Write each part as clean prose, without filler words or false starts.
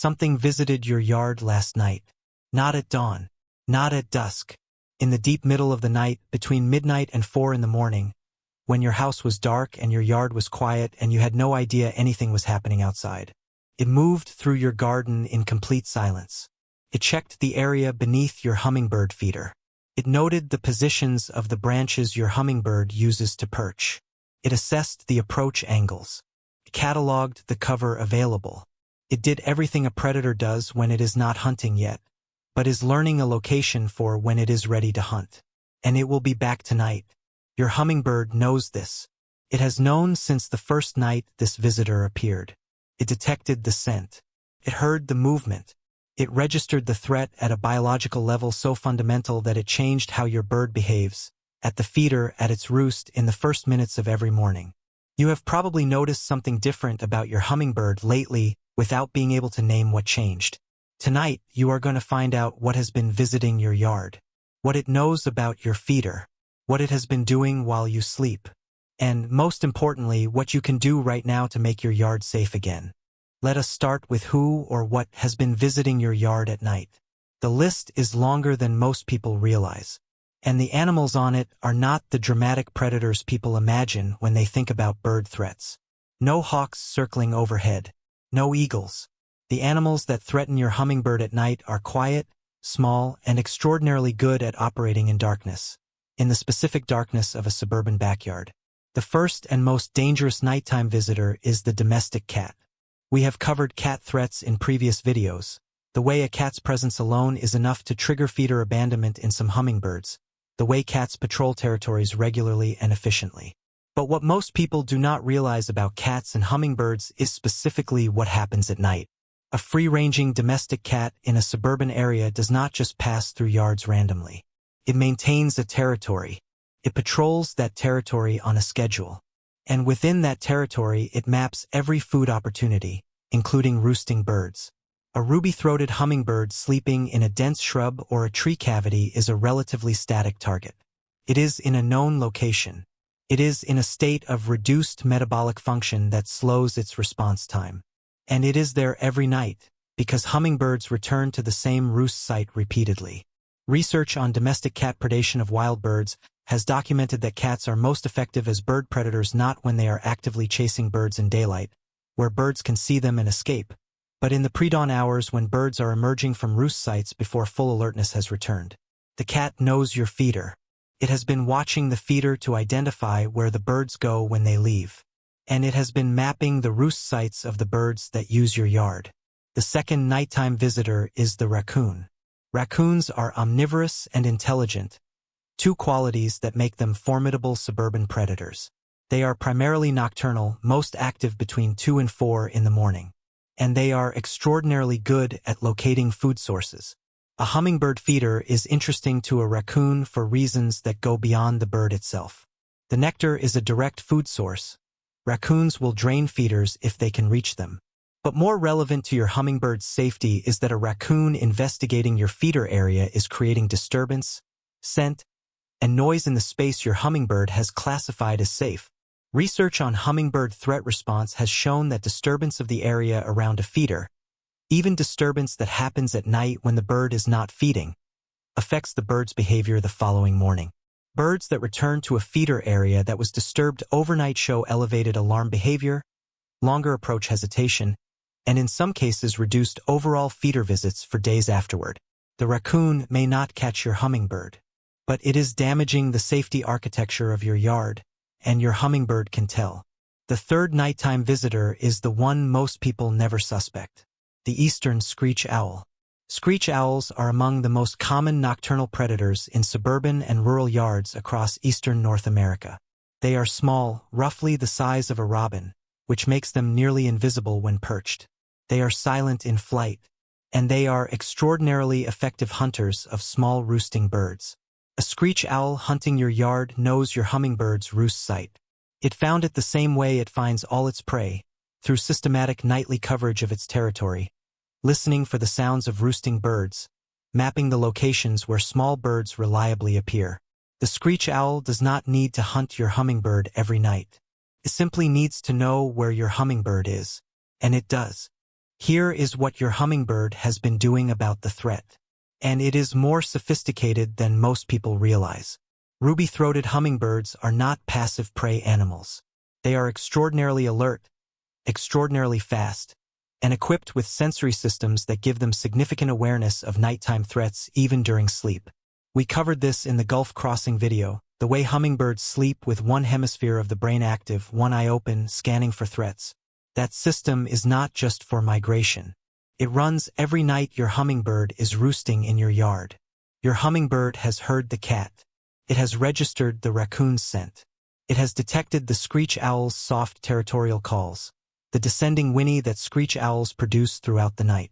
Something visited your yard last night. Not at dawn. Not at dusk. In the deep middle of the night, between midnight and 4 in the morning, when your house was dark and your yard was quiet and you had no idea anything was happening outside. It moved through your garden in complete silence. It checked the area beneath your hummingbird feeder. It noted the positions of the branches your hummingbird uses to perch. It assessed the approach angles. It cataloged the cover available. It did everything a predator does when it is not hunting yet, but is learning a location for when it is ready to hunt. And it will be back tonight. Your hummingbird knows this. It has known since the first night this visitor appeared. It detected the scent. It heard the movement. It registered the threat at a biological level so fundamental that it changed how your bird behaves, at the feeder, at its roost, in the first minutes of every morning. You have probably noticed something different about your hummingbird lately without being able to name what changed. Tonight, you are going to find out what has been visiting your yard, what it knows about your feeder, what it has been doing while you sleep, and, most importantly, what you can do right now to make your yard safe again. Let us start with who or what has been visiting your yard at night. The list is longer than most people realize, and the animals on it are not the dramatic predators people imagine when they think about bird threats. No hawks circling overhead. No eagles. The animals that threaten your hummingbird at night are quiet, small, and extraordinarily good at operating in darkness, in the specific darkness of a suburban backyard. The first and most dangerous nighttime visitor is the domestic cat. We have covered cat threats in previous videos. The way a cat's presence alone is enough to trigger feeder abandonment in some hummingbirds. The way cats patrol territories regularly and efficiently. But what most people do not realize about cats and hummingbirds is specifically what happens at night. A free-ranging domestic cat in a suburban area does not just pass through yards randomly. It maintains a territory. It patrols that territory on a schedule. And within that territory, it maps every food opportunity, including roosting birds. A ruby-throated hummingbird sleeping in a dense shrub or a tree cavity is a relatively static target. It is in a known location. It is in a state of reduced metabolic function that slows its response time. And it is there every night, because hummingbirds return to the same roost site repeatedly. Research on domestic cat predation of wild birds has documented that cats are most effective as bird predators not when they are actively chasing birds in daylight, where birds can see them and escape, but in the pre-dawn hours when birds are emerging from roost sites before full alertness has returned. The cat knows your feeder. It has been watching the feeder to identify where the birds go when they leave. And it has been mapping the roost sites of the birds that use your yard. The second nighttime visitor is the raccoon. Raccoons are omnivorous and intelligent, two qualities that make them formidable suburban predators. They are primarily nocturnal, most active between 2 and 4 in the morning. And they are extraordinarily good at locating food sources. A hummingbird feeder is interesting to a raccoon for reasons that go beyond the bird itself. The nectar is a direct food source. Raccoons will drain feeders if they can reach them. But more relevant to your hummingbird's safety is that a raccoon investigating your feeder area is creating disturbance, scent, and noise in the space your hummingbird has classified as safe. Research on hummingbird threat response has shown that disturbance of the area around a feeder, even disturbance that happens at night when the bird is not feeding, affects the bird's behavior the following morning. Birds that return to a feeder area that was disturbed overnight show elevated alarm behavior, longer approach hesitation, and in some cases reduced overall feeder visits for days afterward. The raccoon may not catch your hummingbird, but it is damaging the safety architecture of your yard, and your hummingbird can tell. The third nighttime visitor is the one most people never suspect. The eastern screech owl. Screech owls are among the most common nocturnal predators in suburban and rural yards across eastern North America. They are small, roughly the size of a robin, which makes them nearly invisible when perched. They are silent in flight, and they are extraordinarily effective hunters of small roosting birds. A screech owl hunting your yard knows your hummingbird's roost site. It found it the same way it finds all its prey, through systematic nightly coverage of its territory, listening for the sounds of roosting birds, mapping the locations where small birds reliably appear. The screech owl does not need to hunt your hummingbird every night. It simply needs to know where your hummingbird is, and it does. Here is what your hummingbird has been doing about the threat. And it is more sophisticated than most people realize. Ruby-throated hummingbirds are not passive prey animals. They are extraordinarily alert, extraordinarily fast, and equipped with sensory systems that give them significant awareness of nighttime threats even during sleep. We covered this in the Gulf crossing video, the way hummingbirds sleep with one hemisphere of the brain active, one eye open, scanning for threats. That system is not just for migration. It runs every night your hummingbird is roosting in your yard. Your hummingbird has heard the cat. It has registered the raccoon's scent. It has detected the screech owl's soft territorial calls, the descending whinny that screech owls produce throughout the night.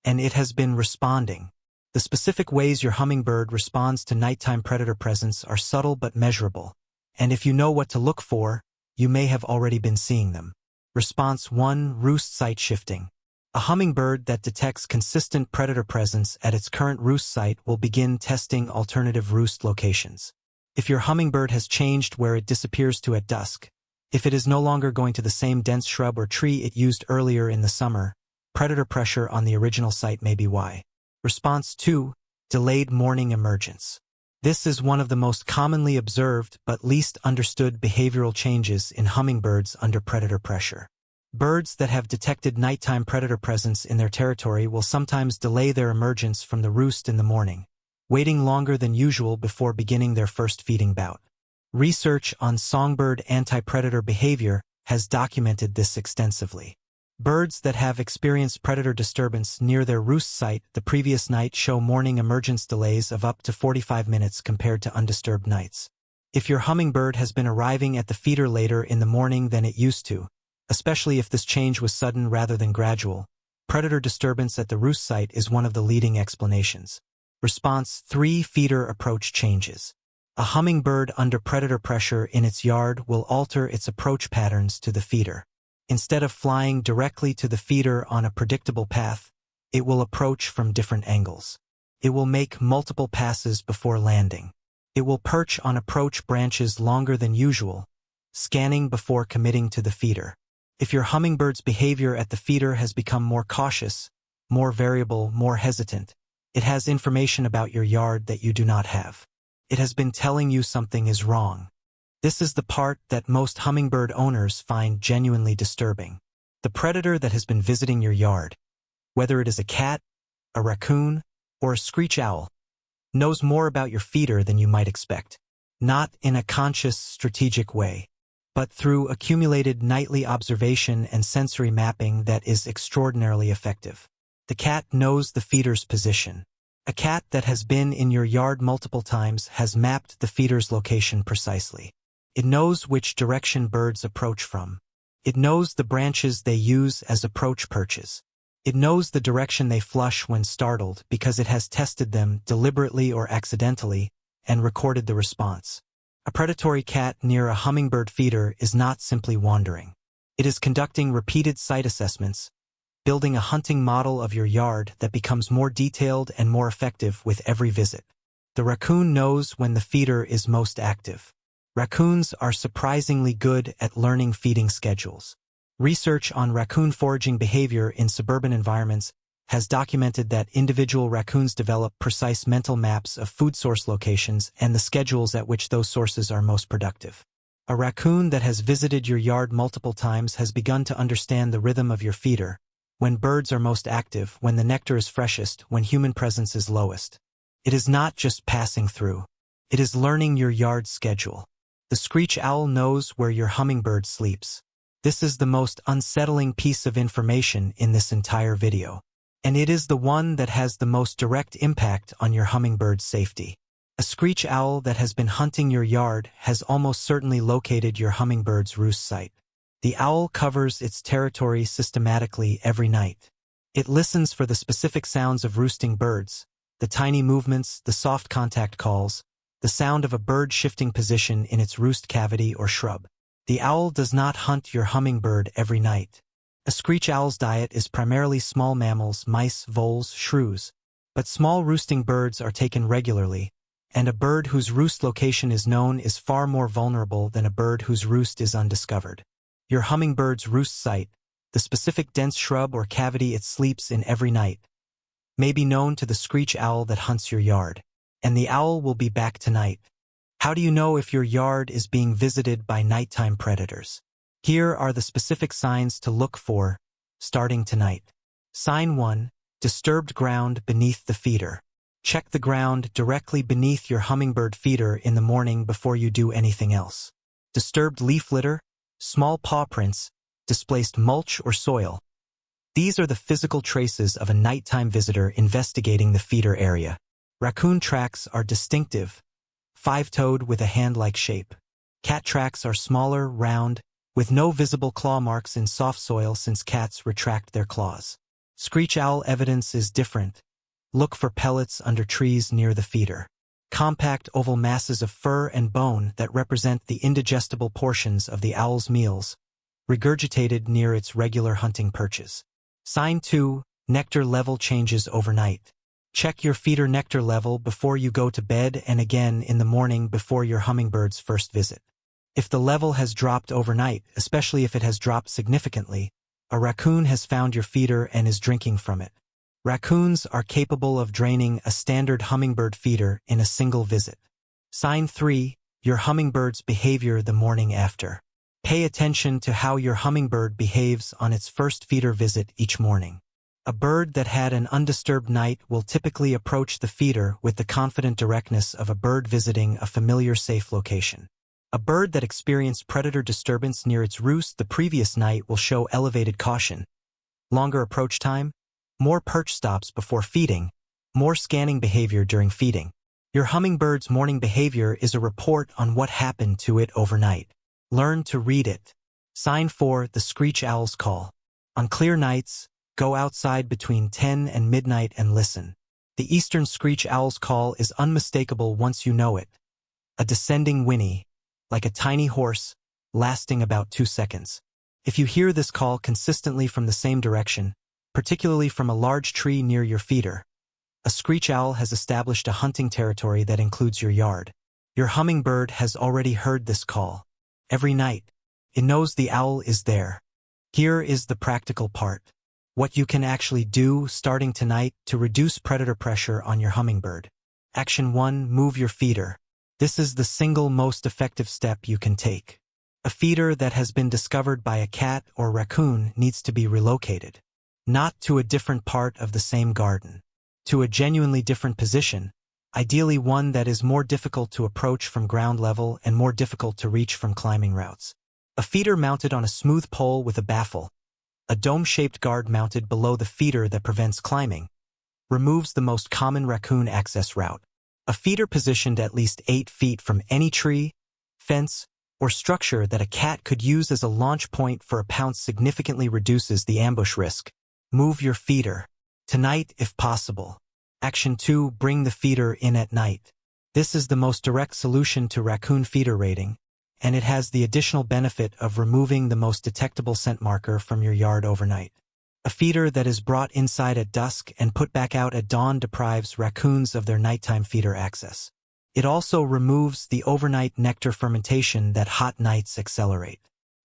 And it has been responding. The specific ways your hummingbird responds to nighttime predator presence are subtle but measurable. And if you know what to look for, you may have already been seeing them. Response 1. Roost site shifting. A hummingbird that detects consistent predator presence at its current roost site will begin testing alternative roost locations. If your hummingbird has changed where it disappears to at dusk, if it is no longer going to the same dense shrub or tree it used earlier in the summer, predator pressure on the original site may be why. Response 2. Delayed morning emergence. This is one of the most commonly observed but least understood behavioral changes in hummingbirds under predator pressure. Birds that have detected nighttime predator presence in their territory will sometimes delay their emergence from the roost in the morning, waiting longer than usual before beginning their first feeding bout. Research on songbird anti-predator behavior has documented this extensively. Birds that have experienced predator disturbance near their roost site the previous night show morning emergence delays of up to 45 minutes compared to undisturbed nights. If your hummingbird has been arriving at the feeder later in the morning than it used to, especially if this change was sudden rather than gradual, predator disturbance at the roost site is one of the leading explanations. Response 3. Feeder approach changes. A hummingbird under predator pressure in its yard will alter its approach patterns to the feeder. Instead of flying directly to the feeder on a predictable path, it will approach from different angles. It will make multiple passes before landing. It will perch on approach branches longer than usual, scanning before committing to the feeder. If your hummingbird's behavior at the feeder has become more cautious, more variable, more hesitant, it has information about your yard that you do not have. It has been telling you something is wrong. This is the part that most hummingbird owners find genuinely disturbing. The predator that has been visiting your yard, whether it is a cat, a raccoon, or a screech owl, knows more about your feeder than you might expect. Not in a conscious, strategic way, but through accumulated nightly observation and sensory mapping that is extraordinarily effective. The cat knows the feeder's position. A cat that has been in your yard multiple times has mapped the feeder's location precisely. It knows which direction birds approach from. It knows the branches they use as approach perches. It knows the direction they flush when startled because it has tested them deliberately or accidentally and recorded the response. A predatory cat near a hummingbird feeder is not simply wandering. It is conducting repeated site assessments, building a hunting model of your yard that becomes more detailed and more effective with every visit. The raccoon knows when the feeder is most active. Raccoons are surprisingly good at learning feeding schedules. Research on raccoon foraging behavior in suburban environments has documented that individual raccoons develop precise mental maps of food source locations and the schedules at which those sources are most productive. A raccoon that has visited your yard multiple times has begun to understand the rhythm of your feeder, when birds are most active, when the nectar is freshest, when human presence is lowest. It is not just passing through. It is learning your yard schedule. The screech owl knows where your hummingbird sleeps. This is the most unsettling piece of information in this entire video. And it is the one that has the most direct impact on your hummingbird's safety. A screech owl that has been hunting your yard has almost certainly located your hummingbird's roost site. The owl covers its territory systematically every night. It listens for the specific sounds of roosting birds, the tiny movements, the soft contact calls, the sound of a bird shifting position in its roost cavity or shrub. The owl does not hunt your hummingbird every night. A screech owl's diet is primarily small mammals, mice, voles, shrews, but small roosting birds are taken regularly, and a bird whose roost location is known is far more vulnerable than a bird whose roost is undiscovered. Your hummingbird's roost site, the specific dense shrub or cavity it sleeps in every night, may be known to the screech owl that hunts your yard. And the owl will be back tonight. How do you know if your yard is being visited by nighttime predators? Here are the specific signs to look for, starting tonight. Sign 1. Disturbed ground beneath the feeder. Check the ground directly beneath your hummingbird feeder in the morning before you do anything else. Disturbed leaf litter, small paw prints, displaced mulch or soil. These are the physical traces of a nighttime visitor investigating the feeder area. Raccoon tracks are distinctive, five-toed with a hand-like shape. Cat tracks are smaller, round, with no visible claw marks in soft soil since cats retract their claws. Screech owl evidence is different. Look for pellets under trees near the feeder. Compact oval masses of fur and bone that represent the indigestible portions of the owl's meals, regurgitated near its regular hunting perches. Sign 2. Nectar level changes overnight. Check your feeder nectar level before you go to bed and again in the morning before your hummingbird's first visit. If the level has dropped overnight, especially if it has dropped significantly, a raccoon has found your feeder and is drinking from it. Raccoons are capable of draining a standard hummingbird feeder in a single visit. Sign 3. Your hummingbird's behavior the morning after. Pay attention to how your hummingbird behaves on its first feeder visit each morning. A bird that had an undisturbed night will typically approach the feeder with the confident directness of a bird visiting a familiar safe location. A bird that experienced predator disturbance near its roost the previous night will show elevated caution. Longer approach time, more perch stops before feeding, more scanning behavior during feeding. Your hummingbird's morning behavior is a report on what happened to it overnight. Learn to read it. Sign 4. The screech owl's call. On clear nights, go outside between 10 and midnight and listen. The eastern screech owl's call is unmistakable once you know it. A descending whinny, like a tiny horse, lasting about 2 seconds. If you hear this call consistently from the same direction, particularly from a large tree near your feeder, a screech owl has established a hunting territory that includes your yard. Your hummingbird has already heard this call. Every night, it knows the owl is there. Here is the practical part. What you can actually do starting tonight to reduce predator pressure on your hummingbird. Action 1. Move your feeder. This is the single most effective step you can take. A feeder that has been discovered by a cat or raccoon needs to be relocated. Not to a different part of the same garden. To a genuinely different position, ideally one that is more difficult to approach from ground level and more difficult to reach from climbing routes. A feeder mounted on a smooth pole with a baffle, a dome-shaped guard mounted below the feeder that prevents climbing, removes the most common raccoon access route. A feeder positioned at least 8 feet from any tree, fence, or structure that a cat could use as a launch point for a pounce significantly reduces the ambush risk. Move your feeder. Tonight, if possible. Action 2. Bring the feeder in at night. This is the most direct solution to raccoon feeder raiding, and it has the additional benefit of removing the most detectable scent marker from your yard overnight. A feeder that is brought inside at dusk and put back out at dawn deprives raccoons of their nighttime feeder access. It also removes the overnight nectar fermentation that hot nights accelerate.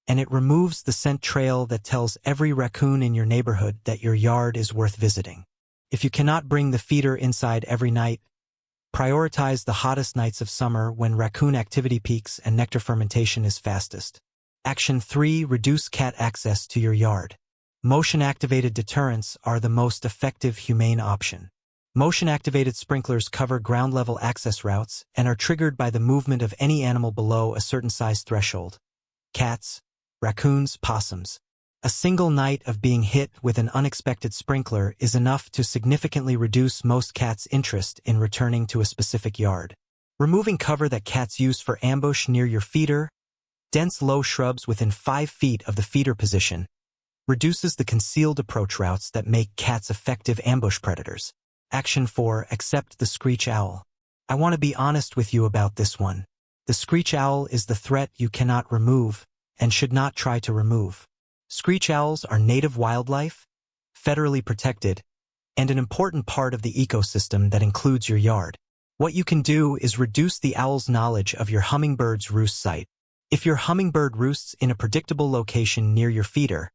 And it removes the scent trail that tells every raccoon in your neighborhood that your yard is worth visiting. If you cannot bring the feeder inside every night, prioritize the hottest nights of summer when raccoon activity peaks and nectar fermentation is fastest. Action 3. Reduce cat access to your yard. Motion-activated deterrents are the most effective humane option. Motion-activated sprinklers cover ground-level access routes and are triggered by the movement of any animal below a certain size threshold. Cats, raccoons, possums. A single night of being hit with an unexpected sprinkler is enough to significantly reduce most cats' interest in returning to a specific yard. Removing cover that cats use for ambush near your feeder, dense low shrubs within 5 feet of the feeder position, reduces the concealed approach routes that make cats effective ambush predators. Action 4. Accept the screech owl. I want to be honest with you about this one. The screech owl is the threat you cannot remove and should not try to remove. Screech owls are native wildlife, federally protected, and an important part of the ecosystem that includes your yard. What you can do is reduce the owl's knowledge of your hummingbird's roost site. If your hummingbird roosts in a predictable location near your feeder,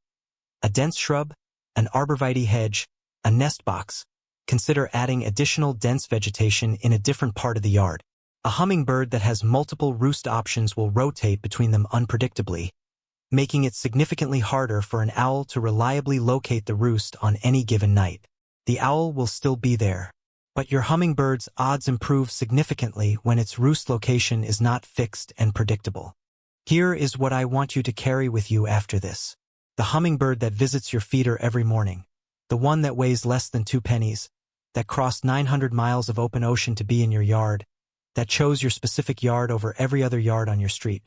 A dense shrub, an arborvitae hedge, a nest box. Consider adding additional dense vegetation in a different part of the yard. A hummingbird that has multiple roost options will rotate between them unpredictably, making it significantly harder for an owl to reliably locate the roost on any given night. The owl will still be there, but your hummingbird's odds improve significantly when its roost location is not fixed and predictable. Here is what I want you to carry with you after this. The hummingbird that visits your feeder every morning, the one that weighs less than 2 pennies, that crossed 900 miles of open ocean to be in your yard, that chose your specific yard over every other yard on your street,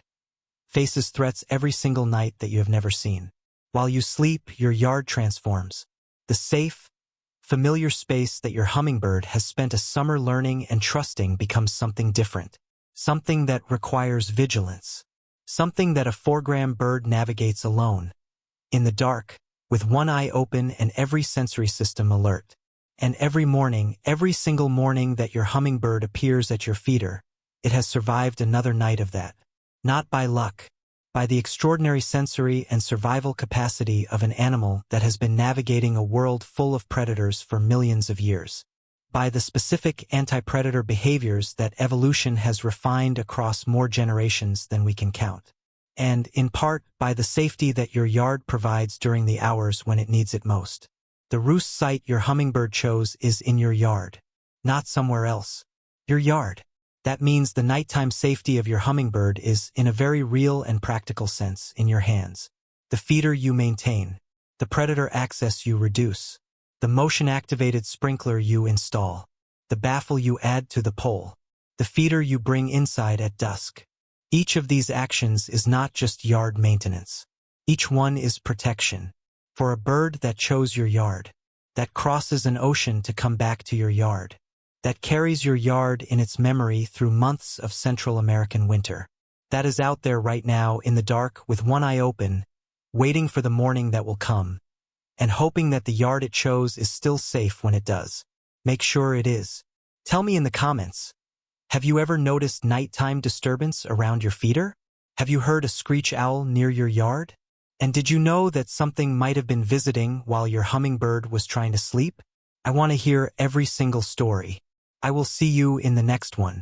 faces threats every single night that you have never seen. While you sleep, your yard transforms. The safe, familiar space that your hummingbird has spent a summer learning and trusting becomes something different, something that requires vigilance, something that a 4-gram bird navigates alone, in the dark, with one eye open and every sensory system alert. And every morning, every single morning that your hummingbird appears at your feeder, it has survived another night of that. Not by luck, by the extraordinary sensory and survival capacity of an animal that has been navigating a world full of predators for millions of years. By the specific anti-predator behaviors that evolution has refined across more generations than we can count. And, in part, by the safety that your yard provides during the hours when it needs it most. The roost site your hummingbird chose is in your yard, not somewhere else. Your yard. That means the nighttime safety of your hummingbird is, in a very real and practical sense, in your hands. The feeder you maintain, the predator access you reduce, the motion-activated sprinkler you install, the baffle you add to the pole, the feeder you bring inside at dusk. Each of these actions is not just yard maintenance. Each one is protection. For a bird that chose your yard, that crosses an ocean to come back to your yard, that carries your yard in its memory through months of Central American winter, that is out there right now in the dark with one eye open, waiting for the morning that will come, and hoping that the yard it chose is still safe when it does. Make sure it is. Tell me in the comments. Have you ever noticed nighttime disturbance around your feeder? Have you heard a screech owl near your yard? And did you know that something might have been visiting while your hummingbird was trying to sleep? I want to hear every single story. I will see you in the next one.